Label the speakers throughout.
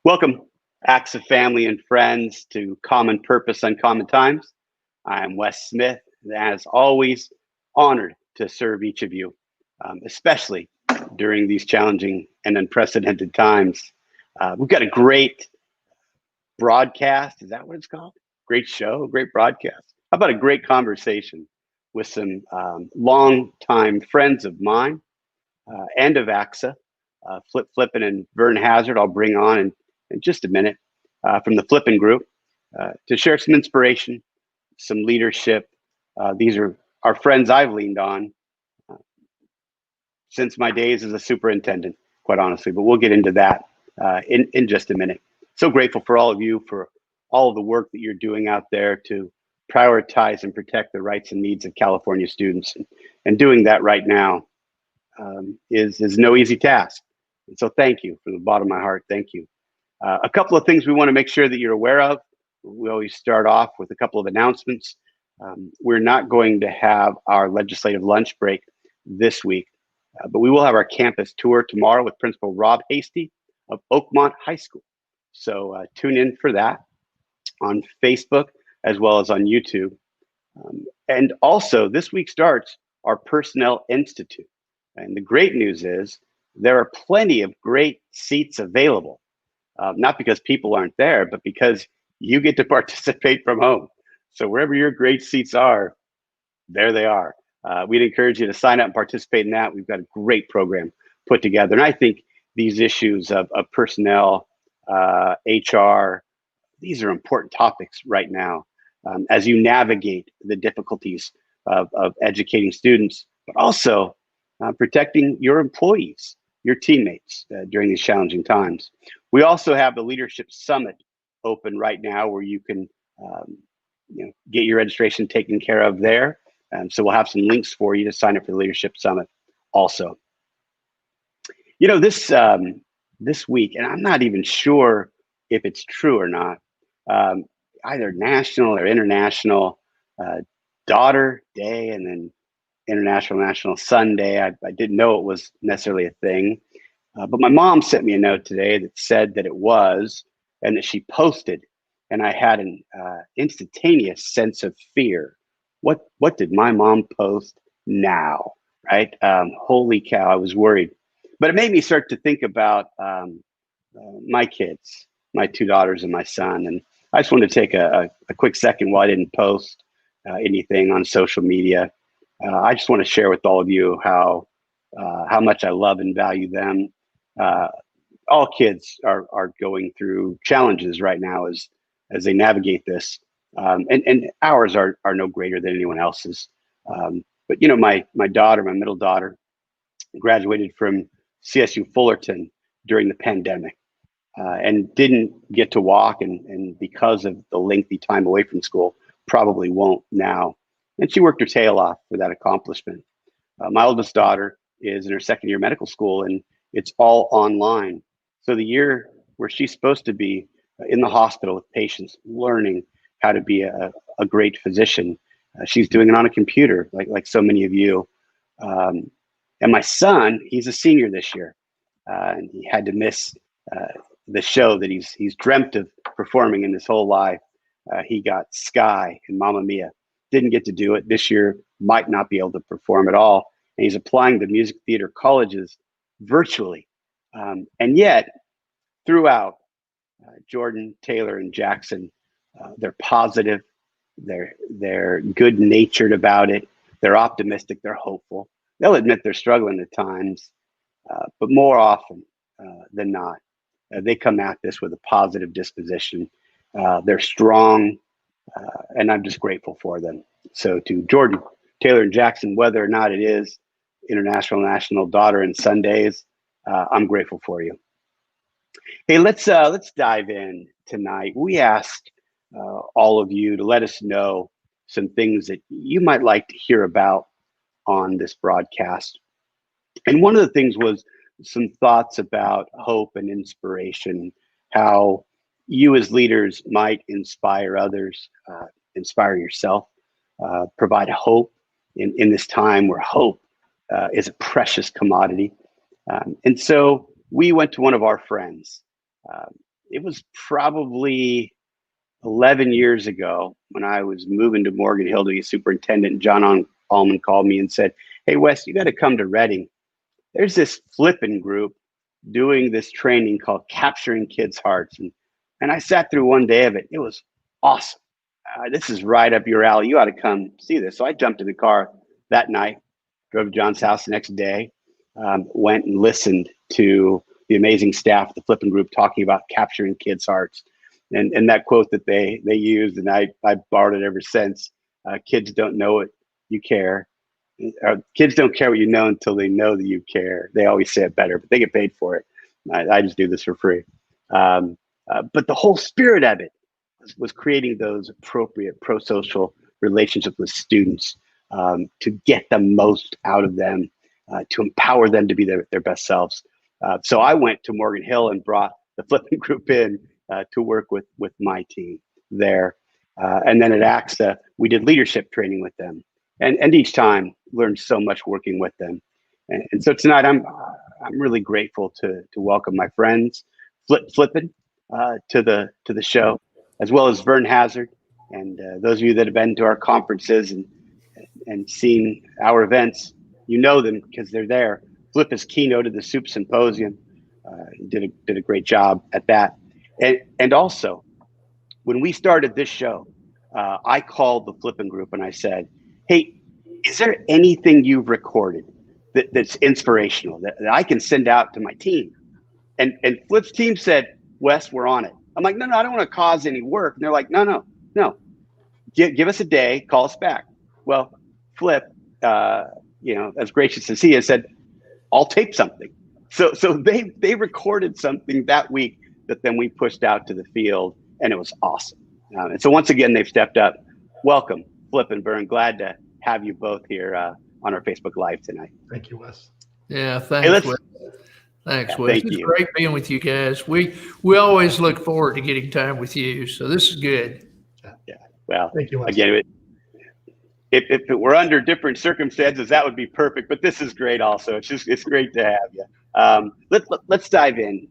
Speaker 1: Welcome, acts of family and friends, to Common Purpose, Uncommon Times. I'm Wes Smith, and as always, honored to serve each of you, especially during these challenging and unprecedented times. We've got a great broadcast. Is that what it's called? Great show, great broadcast. How about a great conversation with some longtime friends of mine and of AXA, Flippen and Vern Hazard. I'll bring on in just a minute from the Flippen group to share some inspiration, some leadership. These are our friends I've leaned on since my days as a superintendent, quite honestly, but we'll get into that in just a minute. So grateful for all of you, for all of the work that you're doing out there to prioritize and protect the rights and needs of California students. And doing that right now is no easy task. And so thank you from the bottom of my heart. Thank you. A couple of things we want to make sure that you're aware of. We always start off with a couple of announcements. We're not going to have our legislative lunch break this week, but we will have our campus tour tomorrow with Principal Rob Hasty of Oakmont High School. So tune in for that on Facebook as well as on YouTube. And also, this week starts our Personnel Institute. And the great news is there are plenty of great seats available, not because people aren't there, but because you get to participate from home. So wherever your great seats are, there they are. We'd encourage you to sign up and participate in that. We've got a great program put together. And I think these issues of personnel, HR, these are important topics right now as you navigate the difficulties of educating students, but also protecting your employees, your teammates during these challenging times. We also have the Leadership Summit open right now where you can get your registration taken care of there. So we'll have some links for you to sign up for the Leadership Summit also. You know, this week, and I'm not even sure if it's true or not, either national or international Daughter Day and then International National Son Day. I didn't know it was necessarily a thing, but my mom sent me a note today that said that it was, and that she posted, and I had an instantaneous sense of fear. What did my mom post now? Right? Holy cow! I was worried, but it made me start to think about my kids, my two daughters and my son, and I just wanted to take a quick second while I didn't post anything on social media. I just want to share with all of you how much I love and value them. All kids are going through challenges right now as they navigate this, and ours are no greater than anyone else's. But you know, my daughter, my middle daughter, graduated from CSU Fullerton during the pandemic. And didn't get to walk, and because of the lengthy time away from school, probably won't now. And she worked her tail off for that accomplishment. My oldest daughter is in her second year of medical school, and it's all online. So the year where she's supposed to be in the hospital with patients, learning how to be a great physician, she's doing it on a computer, like so many of you. And my son, he's a senior this year, and he had to miss the show that he's dreamt of performing in his whole life. He got Sky and Mamma Mia. Didn't get to do it this year. Might not be able to perform at all. And he's applying to music theater colleges virtually. And yet, throughout, Jordan, Taylor, and Jackson, they're positive. They're good-natured about it. They're optimistic. They're hopeful. They'll admit they're struggling at times, but more often than not, they come at this with a positive disposition. They're strong, and I'm just grateful for them. So to Jordan, Taylor, and Jackson, whether or not it is International National Daughter and Sundays, I'm grateful for you. Hey, let's dive in tonight. We asked all of you to let us know some things that you might like to hear about on this broadcast. And one of the things was some thoughts about hope and inspiration, how you as leaders might inspire others, inspire yourself, provide hope in this time where hope is a precious commodity. And so we went to one of our friends, it was probably 11 years ago when I was moving to Morgan Hill to be a superintendent. John Allman called me and said, "Hey, Wes, you got to come to Reading. There's this Flippen group doing this training called Capturing Kids' Hearts." And I sat through one day of it. It was awesome. This is right up your alley. You ought to come see this. So I jumped in the car that night, drove to John's house the next day, went and listened to the amazing staff at the Flippen group talking about capturing kids' hearts. And that quote that they used, and I borrowed it ever since, kids don't know it, you care. Kids don't care what you know until they know that you care. They always say it better, but they get paid for it. I just do this for free. But the whole spirit of it was creating those appropriate pro-social relationships with students, to get the most out of them, to empower them to be their best selves. So I went to Morgan Hill and brought the Flippen group in to work with my team there. And then at AXA, we did leadership training with them. And each time learned so much working with them. And so tonight I'm really grateful to welcome my friends, Flippen, to the show, as well as Vern Hazard, and those of you that have been to our conferences and seen our events, you know them because they're there. Flip has keynoted the Soup Symposium, did a great job at that, and also when we started this show, I called the Flippen group and I said, "Hey, is there anything you've recorded that's inspirational that I can send out to my team?" And Flip's team said, "Wes, we're on it." I'm like, no, I don't want to cause any work. And they're like, no. Give us a day, call us back. Well, Flip, as gracious as he is, said, "I'll tape something." So they recorded something that week that then we pushed out to the field, and it was awesome. And so once again, they've stepped up. Welcome, Flip and Vern. Glad to have you both here on our Facebook Live tonight.
Speaker 2: Thank you, Wes.
Speaker 3: Yeah, thanks, Wes. Thanks, Wes.
Speaker 1: Thank
Speaker 3: it's
Speaker 1: you.
Speaker 3: Great being with you guys. We always look forward to getting time with you, so this is good.
Speaker 1: Yeah. Well,
Speaker 2: thank you, Wes.
Speaker 1: Again, if it were under different circumstances, that would be perfect. But this is great. Also, it's great to have you. Let's dive in.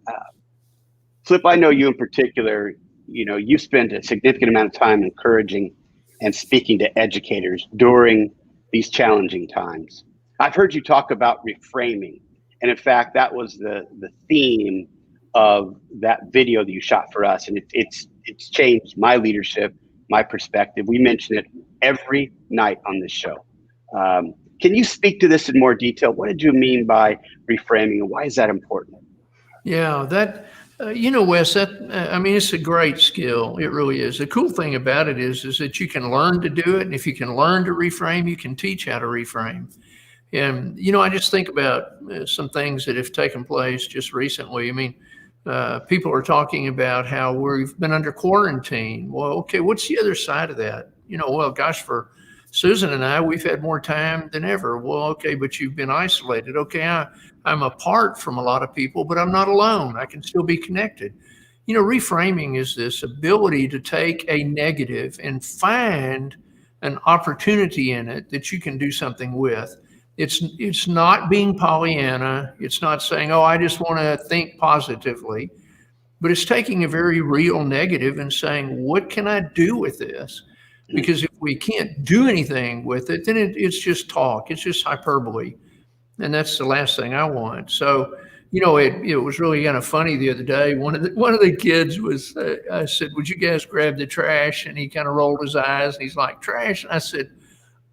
Speaker 1: Flip, I know you in particular. You spend a significant amount of time encouraging and speaking to educators during these challenging times. I've heard you talk about reframing. And in fact, that was the theme of that video that you shot for us. And it's changed my leadership, my perspective. We mention it every night on this show. Can you speak to this in more detail? What did you mean by reframing and why is that important?
Speaker 3: Yeah, Wes, it's a great skill. It really is. The cool thing about it is that you can learn to do it. And if you can learn to reframe, you can teach how to reframe. And, I just think about some things that have taken place just recently. People are talking about how we've been under quarantine. Well, okay, what's the other side of that? Well, gosh, for Susan and I, we've had more time than ever. Well, okay, but you've been isolated. Okay, I'm apart from a lot of people, but I'm not alone. I can still be connected. Reframing is this ability to take a negative and find an opportunity in it that you can do something with. It's not being Pollyanna. It's not saying, oh, I just want to think positively, but it's taking a very real negative and saying, what can I do with this? Because if we can't do anything with it, then it's just talk. It's just hyperbole. And that's the last thing I want. So, it was really kind of funny the other day. One of the kids was, I said, would you guys grab the trash? And he kind of rolled his eyes and he's like, trash? And I said,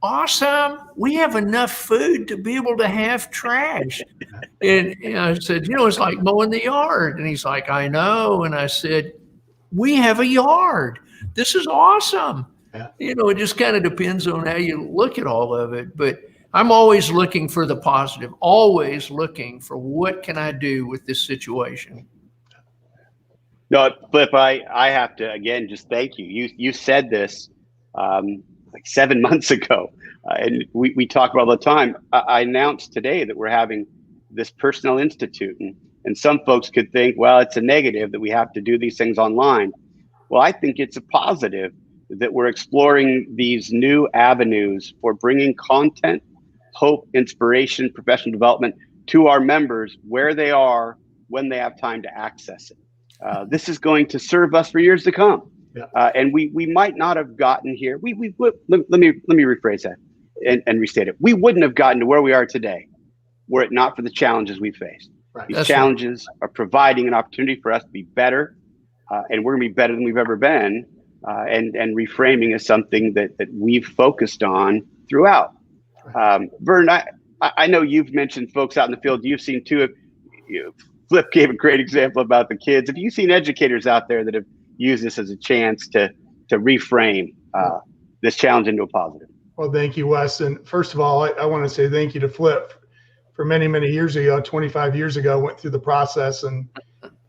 Speaker 3: awesome. We have enough food to be able to have trash. And I said, it's like mowing the yard. And he's like, I know. And I said, we have a yard. This is awesome. Yeah. It just kind of depends on how you look at all of it. But I'm always looking for the positive, always looking for what can I do with this situation.
Speaker 1: No, Flip, I have to, again, just thank you. You said this like 7 months ago, and we talk about all the time. I announced today that we're having this Personnel Institute, and some folks could think, well, it's a negative that we have to do these things online. Well, I think it's a positive that we're exploring these new avenues for bringing content, hope, inspiration, professional development to our members where they are when they have time to access it. This is going to serve us for years to come.
Speaker 2: Yeah.
Speaker 1: And we might not have gotten here. Let me rephrase that and restate it. We wouldn't have gotten to where we are today were it not for the challenges we faced.
Speaker 2: Right.
Speaker 1: These
Speaker 3: That's
Speaker 1: challenges are providing an opportunity for us to be better, and we're going to be better than we've ever been. And reframing is something that we've focused on throughout. Vern, I know you've mentioned folks out in the field. You've seen too. Flip gave a great example about the kids. Have you seen educators out there that have used this as a chance to reframe this challenge into a positive?
Speaker 2: Well, thank you, Wes. And first of all, I want to say thank you to Flip. For many, many years ago, 25 years ago, went through the process, and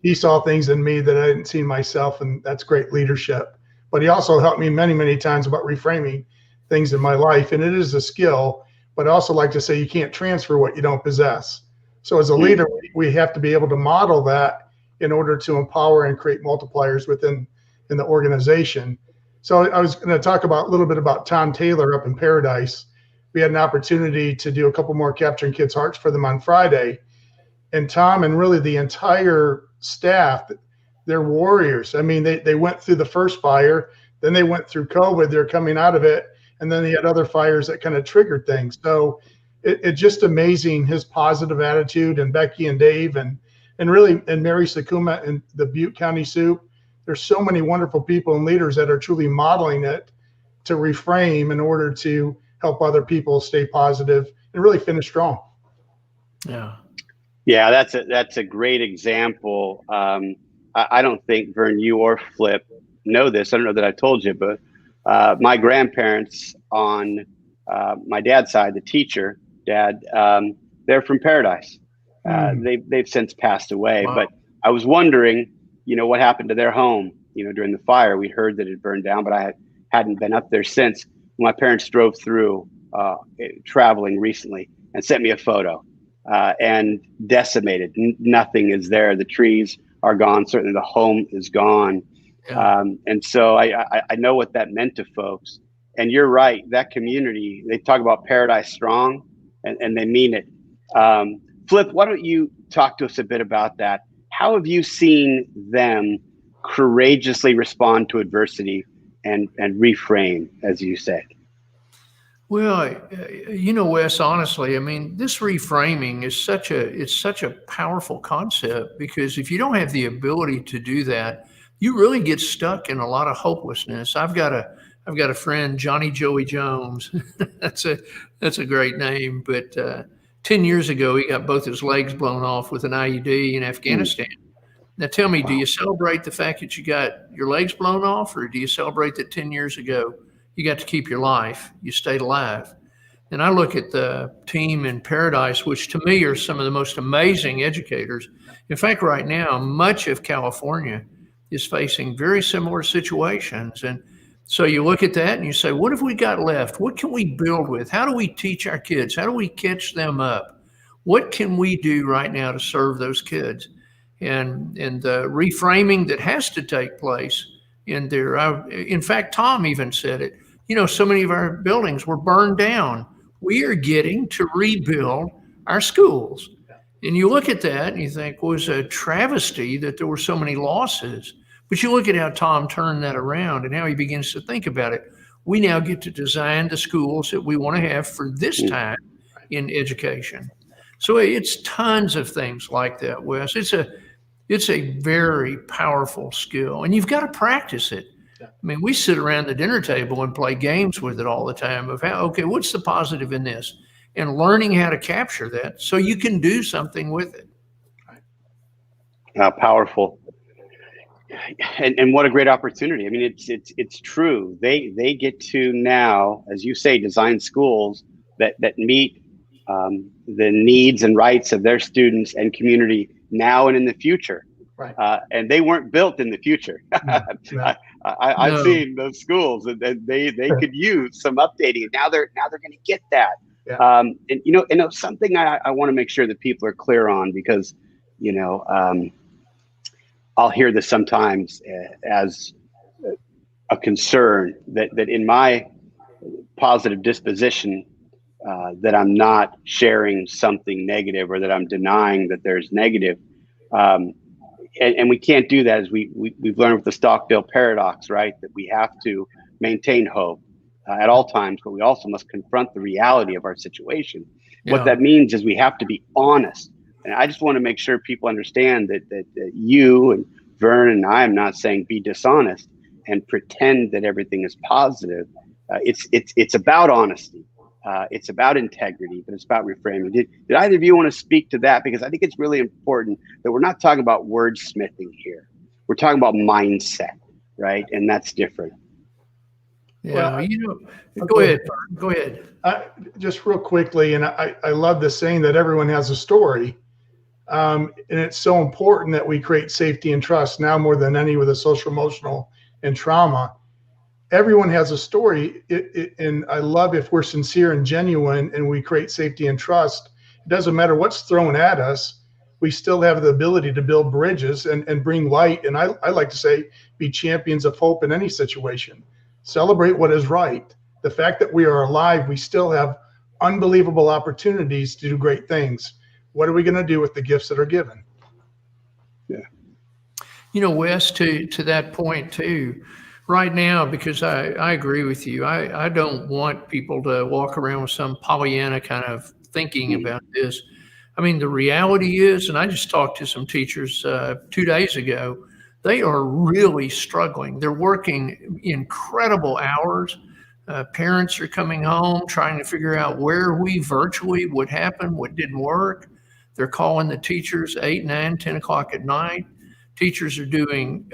Speaker 2: he saw things in me that I didn't see in myself, and that's great leadership. But he also helped me many, many times about reframing things in my life, and it is a skill. But I also like to say you can't transfer what you don't possess. So as a leader, we have to be able to model that in order to empower and create multipliers within the organization. So I was going to talk about a little bit about Tom Taylor up in Paradise. We had an opportunity to do a couple more Capturing Kids' Hearts for them on Friday. And Tom and really the entire staff, they're warriors. I mean, they went through the first fire, then they went through COVID, they're coming out of it, and then they had other fires that kind of triggered things. So it's just amazing, his positive attitude, and Becky and Dave and really, and Mary Sakuma and the Butte County Soup. There's so many wonderful people and leaders that are truly modeling it to reframe in order to help other people stay positive and really finish strong.
Speaker 1: Yeah, that's a great example. I don't think, Vern, you or Flip know this. I don't know that I told you, but my grandparents on my dad's side, the teacher dad, they're from Paradise. They've since passed away. Wow. But I was wondering, what happened to their home, during the fire. We heard that it burned down, but I hadn't been up there since. My parents drove through traveling recently and sent me a photo, and decimated. Nothing is there. The trees are gone. Certainly the home is gone. Yeah. And so I know what that meant to folks. And you're right. That community, they talk about Paradise Strong, and they mean it. Flip, why don't you talk to us a bit about that? How have you seen them courageously respond to adversity and reframe, as you said?
Speaker 3: Well, Wes, honestly, I mean, this reframing is such a powerful concept, because if you don't have the ability to do that, you really get stuck in a lot of hopelessness. I've got a friend, Johnny Joey Jones. that's a great name. But 10 years ago, he got both his legs blown off with an IED in Afghanistan. Now tell me, do you celebrate the fact that you got your legs blown off, or do you celebrate that 10 years ago you got to keep your life, you stayed alive? And I look at the team in Paradise, which to me are some of the most amazing educators. In fact, right now, much of California is facing very similar situations. And so you look at that and you say, what have we got left? What can we build with? How do we teach our kids? How do we catch them up? What can we do right now to serve those kids? And the reframing that has to take place in there. In fact, Tom even said it. So many of our buildings were burned down. We are getting to rebuild our schools. And you look at that and you think, well, it's a travesty that there were so many losses. But you look at how Tom turned that around and how he begins to think about it. We now get to design the schools that we want to have for this time in education. So it's tons of things like that, Wes. It's a very powerful skill, and you've got to practice it. I mean, we sit around the dinner table and play games with it all the time of what's the positive in this? And learning how to capture that so you can do something with it.
Speaker 1: Powerful. And what a great opportunity. I mean, it's true. They get to now, as you say, design schools that meet the needs and rights of their students and community now and in the future.
Speaker 2: Right.
Speaker 1: And they weren't built in the future. I've seen those schools, and they could use some updating. Now they're going to get that. Yeah. And something I want to make sure that people are clear on, because I'll hear this sometimes as a concern that in my positive disposition that I'm not sharing something negative, or that I'm denying that there's negative. and we can't do that, as we've learned with the Stockdale paradox, right? That we have to maintain hope at all times, but we also must confront the reality of our situation. What that means is we have to be honest. And I just want to make sure people understand that you and Vern and I am not saying be dishonest and pretend that everything is positive. It's about honesty. It's about integrity, but it's about reframing. Did either of you want to speak to that? Because I think it's really important that we're not talking about wordsmithing here. We're talking about mindset, right? And that's different.
Speaker 3: Yeah,
Speaker 2: Well,
Speaker 3: go ahead. Go ahead.
Speaker 2: Just real quickly, and I love the saying that everyone has a story. And it's so important that we create safety and trust now more than any with the social, emotional, and trauma. Everyone has a story, and I love if we're sincere and genuine and we create safety and trust. It doesn't matter what's thrown at us. We still have the ability to build bridges and bring light. And I like to say, be champions of hope in any situation. Celebrate what is right. The fact that we are alive, we still have unbelievable opportunities to do great things. What are we going to do with the gifts that are given?
Speaker 1: Yeah.
Speaker 3: Wes, to that point too, right now, because I agree with you. I don't want people to walk around with some Pollyanna kind of thinking about this. I mean, the reality is, and I just talked to some teachers 2 days ago, they are really struggling. They're working incredible hours. Parents are coming home trying to figure out where we virtually, what happened, what didn't work. They're calling the teachers 8, 9, 10 o'clock at night. Teachers are doing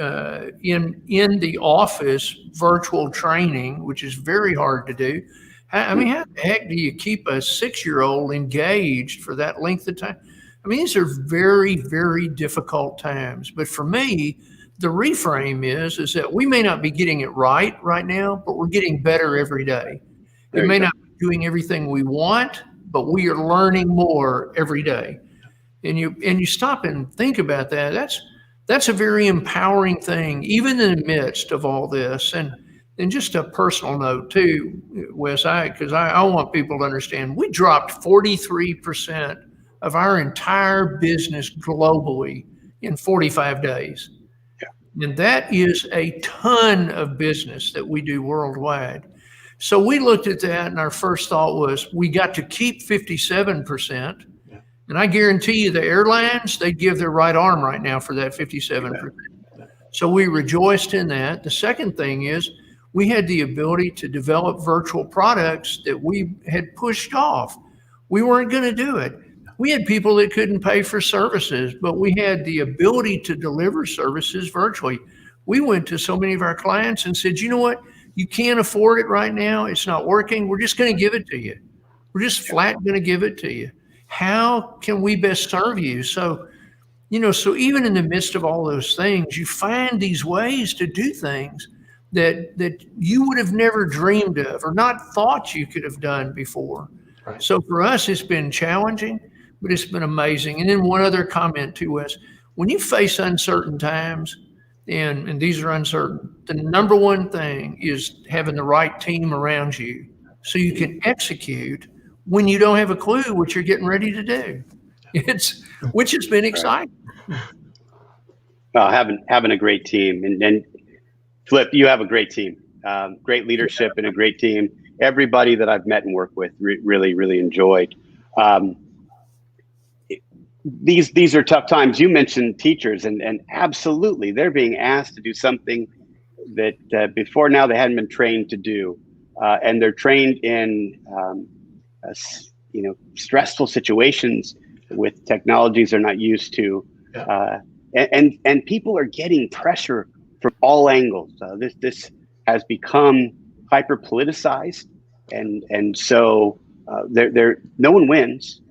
Speaker 3: in the office virtual training, which is very hard to do. I mean, how the heck do you keep a 6-year-old engaged for that length of time? I mean, these are very, very difficult times. But for me, the reframe is that we may not be getting it right now, but we're getting better every day. We may not be doing everything we want, but we are learning more every day. And you stop and think about that. That's a very empowering thing, even in the midst of all this. And just a personal note too, Wes, because I want people to understand, we dropped 43% of our entire business globally in 45 days. And that is a ton of business that we do worldwide. So we looked at that, and our first thought was we got to keep 57%. And I guarantee you the airlines, they'd give their right arm right now for that 57%. So we rejoiced in that. The second thing is we had the ability to develop virtual products that we had pushed off. We weren't going to do it. We had people that couldn't pay for services, but we had the ability to deliver services virtually. We went to so many of our clients and said, you know what? You can't afford it right now. It's not working. We're just going to give it to you. We're just flat going to give it to you. How can we best serve you? So, so even in the midst of all those things, you find these ways to do things that you would have never dreamed of or not thought you could have done before. Right. So for us, it's been challenging, but it's been amazing. And then one other comment to us, when you face uncertain times, and these are uncertain, the number one thing is having the right team around you so you can execute when you don't have a clue what you're getting ready to do. Which has been exciting.
Speaker 1: Well, having a great team, and Flip, you have a great team, great leadership and a great team. Everybody that I've met and worked with really, really enjoyed. These are tough times. You mentioned teachers, and absolutely, they're being asked to do something that before now they hadn't been trained to do, and they're trained in stressful situations with technologies they're not used to, and people are getting pressure from all angles. This has become hyper politicized, and so no one wins.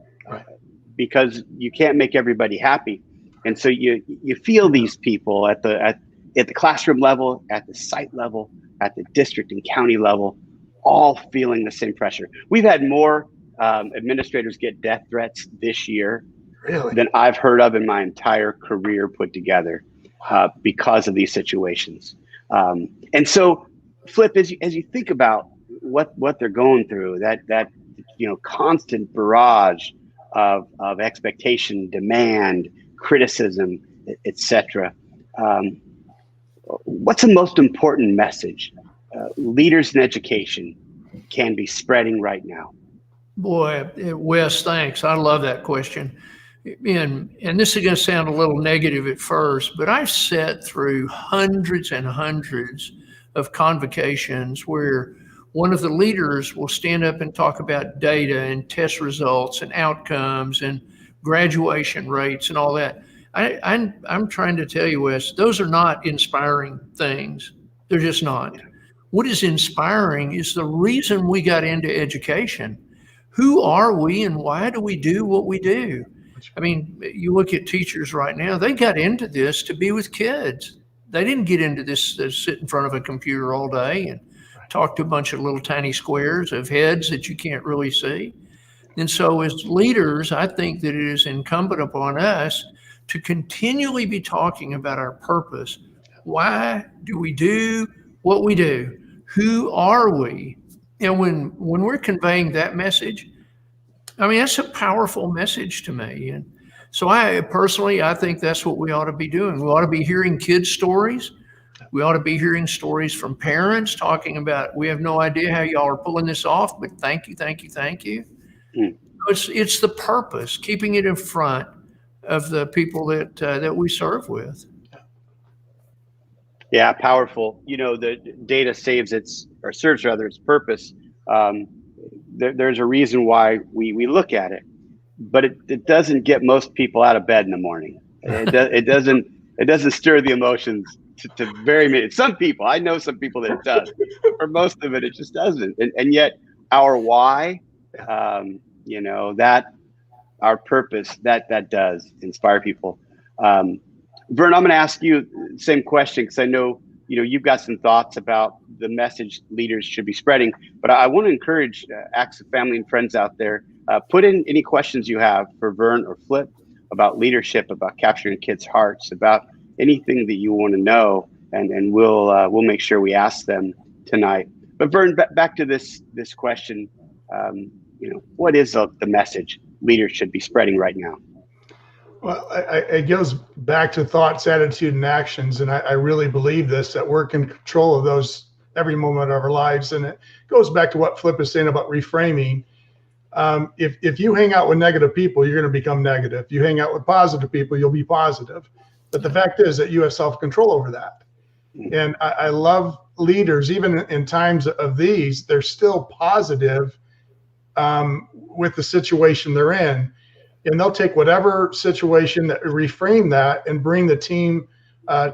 Speaker 1: Because you can't make everybody happy, and so you feel these people at the classroom level, at the site level, at the district and county level, all feeling the same pressure. We've had more administrators get death threats this year than I've heard of in my entire career put together, because of these situations. And so, Flip, as you think about what they're going through, that constant barrage of expectation, demand, criticism, etc. What's the most important message leaders in education can be spreading right now?
Speaker 3: Boy, Wes, thanks. I love that question. And this is going to sound a little negative at first, but I've sat through hundreds and hundreds of convocations where one of the leaders will stand up and talk about data and test results and outcomes and graduation rates and all that. I'm trying to tell you, Wes, those are not inspiring things. They're just not. What is inspiring is the reason we got into education. Who are we and why do we do what we do? I mean, you look at teachers right now, they got into this to be with kids. They didn't get into this to sit in front of a computer all day and talk to a bunch of little tiny squares of heads that you can't really see. And so as leaders, I think that it is incumbent upon us to continually be talking about our purpose. Why do we do what we do? Who are we? And when we're conveying that message, I mean, that's a powerful message to me. And so I think that's what we ought to be doing. We ought to be hearing kids' stories. We ought to be hearing stories from parents talking about, we have no idea how y'all are pulling this off, but thank you, thank you, thank you. Mm. It's the purpose, keeping it in front of the people that we serve with.
Speaker 1: Yeah, powerful. You know, the data serves its purpose. There's a reason why we look at it, but it doesn't get most people out of bed in the morning. It doesn't stir the emotions to very many. Some people, I know some people that it does. For most of it, it just doesn't. And yet our why, that our purpose, that does inspire people. Vern, I'm going to ask you the same question because I know you've got some thoughts about the message leaders should be spreading. But I want to encourage Access family and friends out there. Put in any questions you have for Vern or Flip about leadership, about capturing kids' hearts, about anything that you want to know, and we'll make sure we ask them tonight. But Vern, back to this question. What is the message leaders should be spreading right now?
Speaker 2: Well, it goes back to thoughts, attitude, and actions. And I really believe this, that we're in control of those every moment of our lives. And it goes back to what Flip is saying about reframing. If you hang out with negative people, you're going to become negative. If you hang out with positive people, you'll be positive. But the fact is that you have self-control over that. And I love leaders, even in times of these, they're still positive with the situation they're in. And they'll take whatever situation that reframe that and bring the team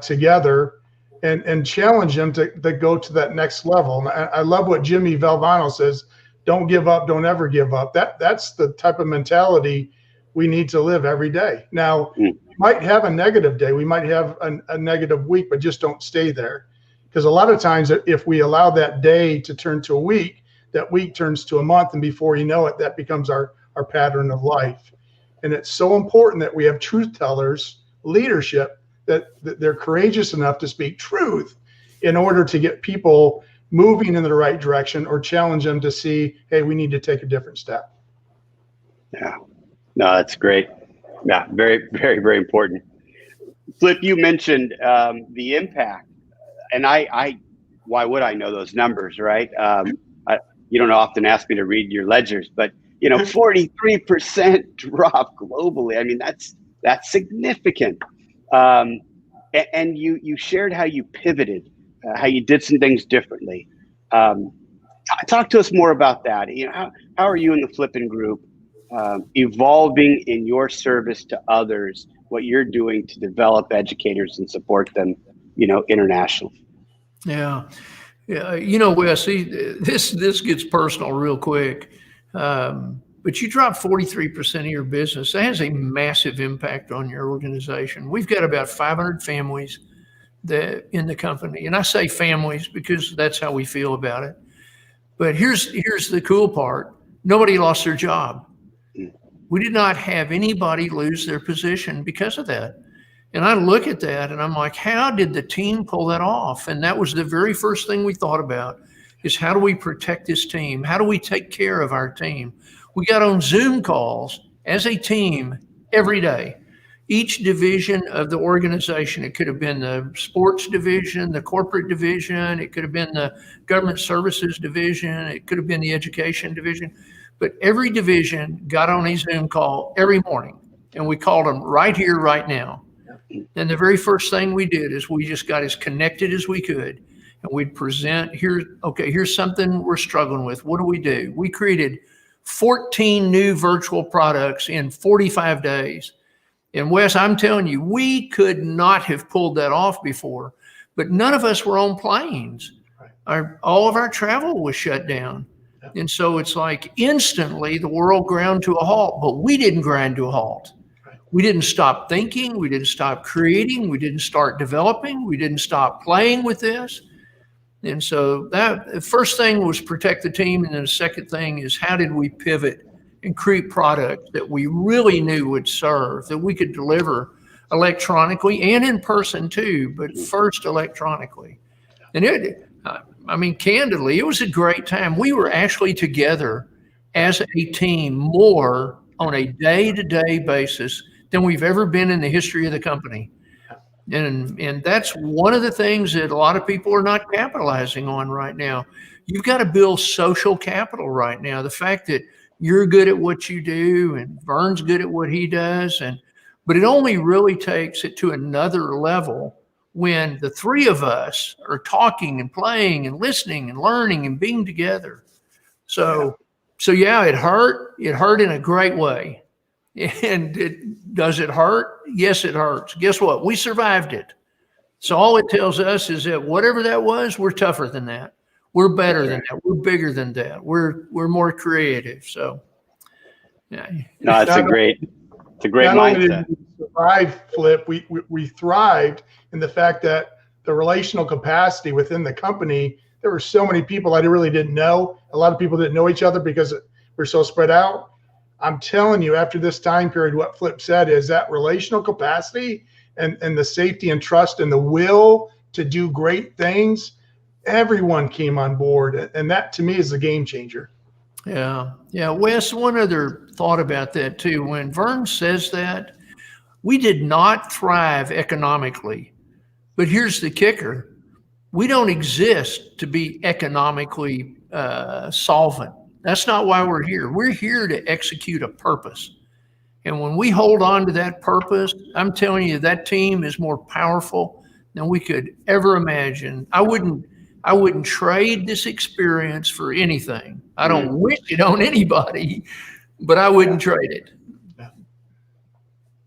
Speaker 2: together and challenge them to go to that next level. And I love what Jimmy Valvano says, don't give up, don't ever give up. That's the type of mentality we need to live every day. Now, we might have a negative day. We might have a negative week, but just don't stay there. Because a lot of times if we allow that day to turn to a week, that week turns to a month. And before you know it, that becomes our pattern of life. And it's so important that we have truth tellers, leadership, that they're courageous enough to speak truth in order to get people moving in the right direction or challenge them to see, hey, we need to take a different step.
Speaker 1: Yeah, no, that's great. Yeah, very, very, very important. Flip, you mentioned the impact, and why would I know those numbers, right? You don't often ask me to read your ledgers, but 43% drop globally. I mean, that's significant. And you shared how you pivoted, how you did some things differently. Talk to us more about that. How are you in the Flippen group evolving in your service to others, what you're doing to develop educators and support them, internationally?
Speaker 3: Yeah. Wes, this gets personal real quick. But you drop 43% of your business. That has a massive impact on your organization. We've got about 500 families in the company. And I say families because that's how we feel about it. But here's the cool part. Nobody lost their job. We did not have anybody lose their position because of that. And I look at that and I'm like, how did the team pull that off? And that was the very first thing we thought about, is how do we protect this team? How do we take care of our team? We got on Zoom calls as a team every day. each division of the organization. It could have been the sports division, the corporate division, it could have been the government services division, it could have been the education division. But every division got on a Zoom call every morning, and we called them right here, right now. And the very first thing we did is we just got as connected as we could, and we'd present here's something we're struggling with. What do we do? We created 14 new virtual products in 45 days. And Wes, I'm telling you, we could not have pulled that off before, but none of us were on planes. All of our travel was shut down. And so it's like instantly the world ground to a halt, but we didn't grind to a halt. We didn't stop thinking. We didn't stop creating. We didn't start developing. We didn't stop playing with this. And so that the first thing was protect the team. And then the second thing is how did we pivot and create products that we really knew would serve, that we could deliver electronically and in person too, but first electronically. And candidly, it was a great time. We were actually together as a team more on a day-to-day basis than we've ever been in the history of the company. And that's one of the things that a lot of people are not capitalizing on right now. You've got to build social capital right now. The fact that you're good at what you do and Vern's good at what he does, but it only really takes it to another level when the three of us are talking and playing and listening and learning and being together. So yeah, it hurt. It hurt in a great way. And does it hurt? Yes, it hurts. Guess what? We survived it. So all it tells us is that whatever that was, we're tougher than that. We're better than that. We're bigger than that. We're more creative. So, yeah.
Speaker 1: No, it's a great mindset.
Speaker 2: We survived, Flip. We thrived in the fact that the relational capacity within the company, there were so many people I really didn't know. A lot of people didn't know each other because we're so spread out. I'm telling you, after this time period, what Flip said is that relational capacity and the safety and trust and the will to do great things, everyone came on board. And that to me is the game changer.
Speaker 3: Yeah. Yeah. Wes, one other thought about that too. When Vern says that, we did not thrive economically, but here's the kicker. We don't exist to be economically solvent. That's not why we're here. We're here to execute a purpose. And when we hold on to that purpose, I'm telling you, that team is more powerful than we could ever imagine. I wouldn't trade this experience for anything. I don't wish it on anybody, but I wouldn't trade it.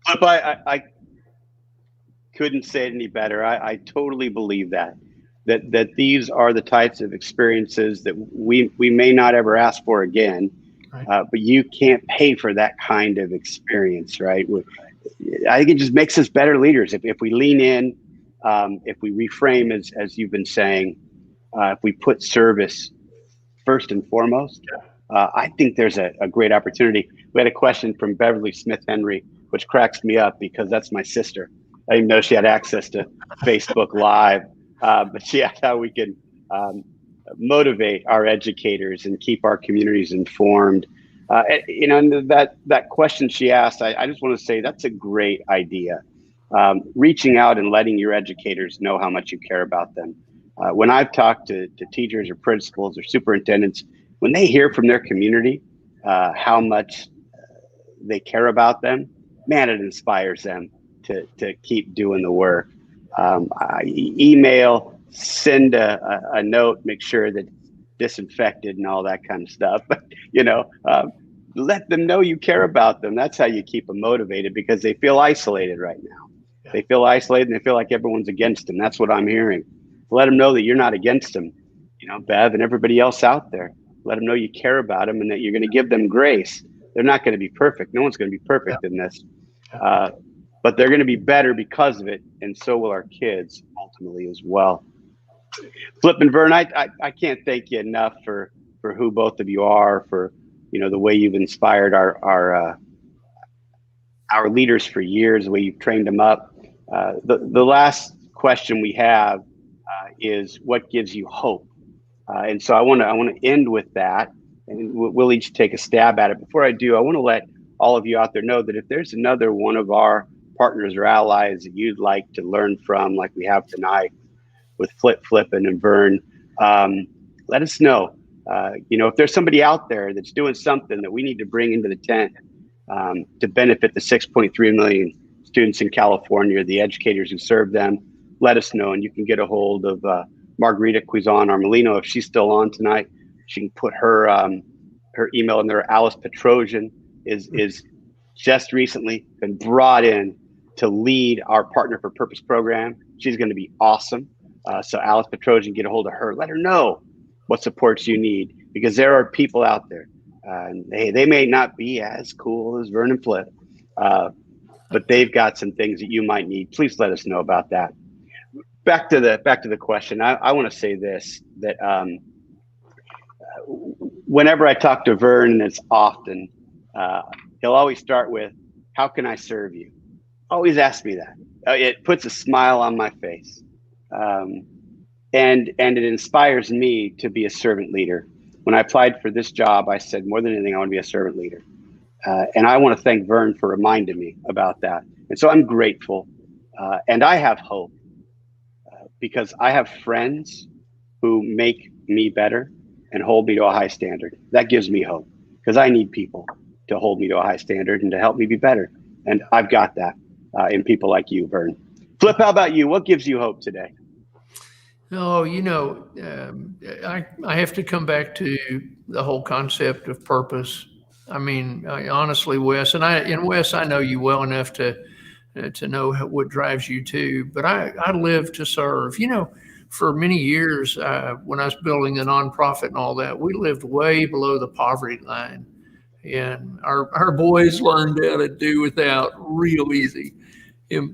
Speaker 1: I couldn't say it any better. I totally believe that these are the types of experiences that we may not ever ask for again, right. But you can't pay for that kind of experience, right? I think it just makes us better leaders. If we lean in, if we reframe, as you've been saying, if we put service first and foremost, I think there's a great opportunity. We had a question from Beverly Smith Henry, which cracks me up because that's my sister. I didn't know she had access to Facebook Live. But she asked how we can motivate our educators and keep our communities informed. And that question she asked, I just want to say that's a great idea. Reaching out and letting your educators know how much you care about them. When I've talked to teachers or principals or superintendents, when they hear from their community how much they care about them, man, it inspires them to keep doing the work. Email, send a note, make sure that it's disinfected and all that kind of stuff. But, let them know you care about them. That's how you keep them motivated because they feel isolated right now. Yeah. They feel isolated and they feel like everyone's against them. That's what I'm hearing. Let them know that you're not against them, Bev and everybody else out there. Let them know you care about them and that you're going to give them grace. They're not going to be perfect. No one's going to be perfect in this. But they're going to be better because of it, and so will our kids ultimately as well. Flippen, Vern, I can't thank you enough for who both of you are, for the way you've inspired our leaders for years, the way you've trained them up. The last question we have is what gives you hope, and so I want to end with that, and we'll each take a stab at it. Before I do, I want to let all of you out there know that if there's another one of our partners or allies that you'd like to learn from, like we have tonight with Flippen and Vern, let us know. If there's somebody out there that's doing something that we need to bring into the tent to benefit the 6.3 million students in California, the educators who serve them, let us know. And you can get a hold of Margarita Quizon Armelino if she's still on tonight. She can put her email in there. Alice Petrosian is just recently been brought in to lead our Partner for Purpose program. She's going to be awesome. So Alice Petrosian, get a hold of her. Let her know what supports you need, because there are people out there. They may not be as cool as Vern and Flip, but they've got some things that you might need. Please let us know about that. Back to the question. I want to say this, that whenever I talk to Vern, and it's often, he'll always start with, "How can I serve you?" Always ask me that. It puts a smile on my face. And it inspires me to be a servant leader. When I applied for this job, I said, more than anything, I want to be a servant leader. And I want to thank Vern for reminding me about that. And so I'm grateful. And I have hope because I have friends who make me better and hold me to a high standard. That gives me hope, because I need people to hold me to a high standard and to help me be better. And I've got that in people like you, Vern. Flip, how about you? What gives you hope today?
Speaker 3: Oh, I have to come back to the whole concept of purpose. I mean, honestly, Wes, Wes, I know you well enough to know what drives you too. But I live to serve. For many years, when I was building a nonprofit and all that, we lived way below the poverty line, and our boys learned how to do without real easy.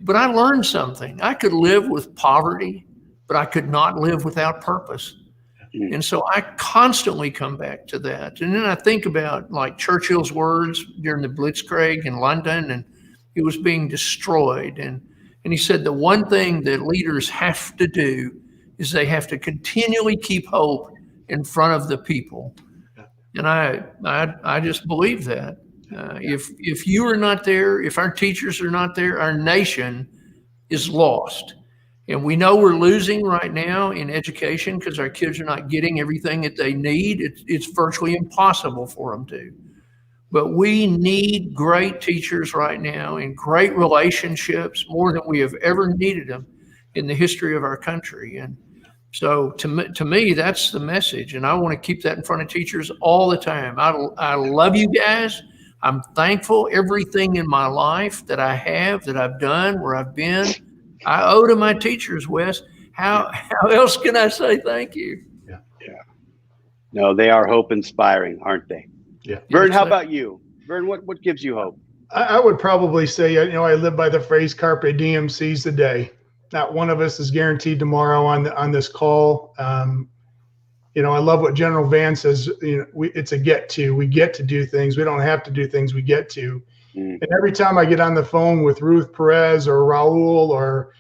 Speaker 3: But I learned something. I could live with poverty, but I could not live without purpose. And so I constantly come back to that. And then I think about like Churchill's words during the Blitzkrieg in London, and it was being destroyed. And he said the one thing that leaders have to do is they have to continually keep hope in front of the people. And I just believe that. If you are not there, if our teachers are not there, our nation is lost. And we know we're losing right now in education because our kids are not getting everything that they need. It's virtually impossible for them to. But we need great teachers right now and great relationships more than we have ever needed them in the history of our country. And so to me, that's the message. And I want to keep that in front of teachers all the time. I love you guys. I'm thankful everything in my life that I have, that I've done, where I've been, I owe to my teachers, Wes. How else can I say thank you?
Speaker 2: Yeah.
Speaker 1: No, they are hope inspiring, aren't they?
Speaker 2: Yeah.
Speaker 1: Vern, how about you? Vern, what gives you hope?
Speaker 2: I would probably say, I live by the phrase "Carpe diem, seize the day." Not one of us is guaranteed tomorrow on this call. I love what General Van says. It's a get to. We get to do things. We don't have to do things. We get to. And every time I get on the phone with Ruth Perez or Raul or,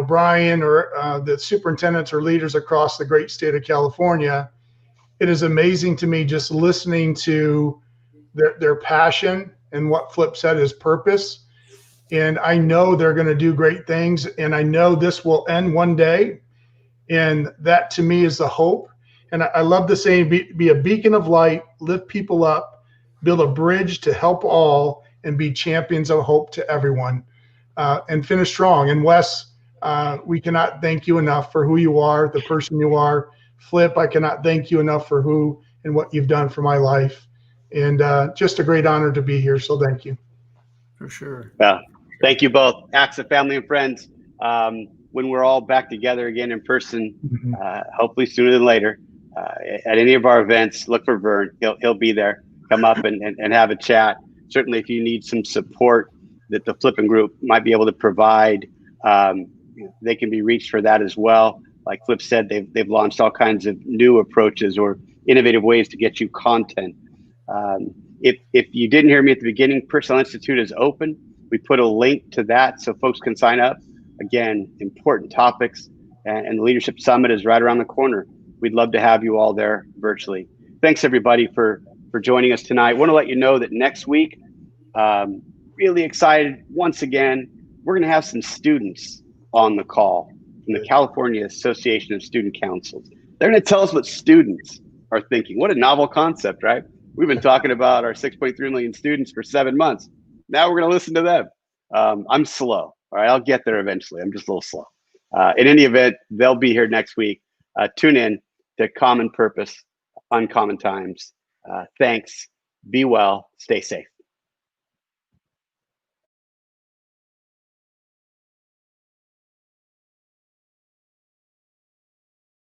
Speaker 2: Brian or the superintendents or leaders across the great state of California, it is amazing to me just listening to their passion and what Flip said is purpose. And I know they're going to do great things. And I know this will end one day. And that to me is the hope. And I love the saying, be a beacon of light, lift people up, build a bridge to help all, and be champions of hope to everyone, and finish strong. And Wes, we cannot thank you enough for who you are, the person you are. Flip, I cannot thank you enough for who and what you've done for my life. And just a great honor to be here. So thank you.
Speaker 3: For sure.
Speaker 1: Yeah. Thank you both. Acts of family and friends. When we're all back together again in person, hopefully sooner than later, at any of our events, look for Vern. He'll be there. Come up and have a chat. Certainly, if you need some support that the Flippen group might be able to provide, they can be reached for that as well. Like Flip said, they've launched all kinds of new approaches or innovative ways to get you content. If you didn't hear me at the beginning, Personnel Institute is open. We put a link to that so folks can sign up. Again, important topics, and the Leadership Summit is right around the corner. We'd love to have you all there virtually. Thanks everybody for joining us tonight. I want to let you know that next week, really excited once again. we're going to have some students on the call from the California Association of Student Councils. They're going to tell us what students are thinking. What a novel concept, right? We've been talking about our 6.3 million students for 7 months. Now we're going to listen to them. I'm slow. All right, I'll get there eventually. I'm just a little slow. In any event, they'll be here next week. Tune in to Common Purpose, Uncommon Times. Thanks. Be well. Stay safe.